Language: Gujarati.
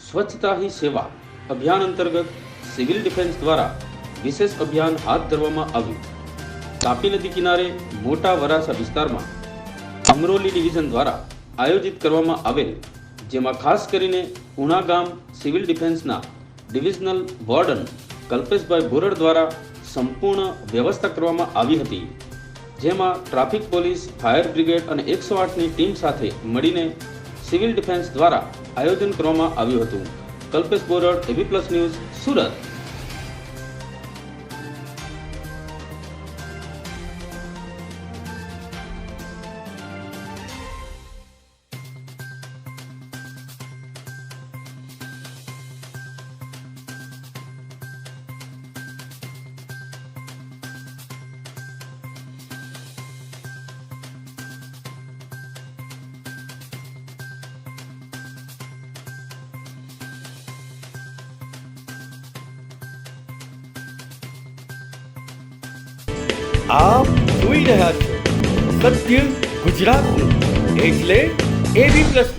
સ્વચ્છતા હી સેવા અભિયાન અંતર્ગત સિવિલ ડિફેન્સ દ્વારા વિશેષ અભિયાન હાથ ધરવામાં આવ્યું. તાપી નદી કિનારે મોટા વરાસા વિસ્તારમાં અમરોલી ડિવિઝન દ્વારા આયોજિત કરવામાં આવેલ, જેમાં ખાસ કરીને ઉણા ગામ સિવિલ ડિફેન્સના ડિવિઝનલ વોર્ડન કલ્પેશભાઈ બોરડ દ્વારા સંપૂર્ણ વ્યવસ્થા કરવામાં આવી હતી. જેમાં ટ્રાફિક પોલીસ, ફાયર બ્રિગેડ અને 108ની ટીમ સાથે મળીને સિવિલ ડિફેન્સ દ્વારા આયોજન કરવામાં આવ્યું હતું. કલ્પેશ બોરડ, એબી પ્લસ ન્યૂઝ, સુરત. આપ જોઈ રહ્યા છો સત્ય ગુજરાતનું, એટલે એબી પ્લસ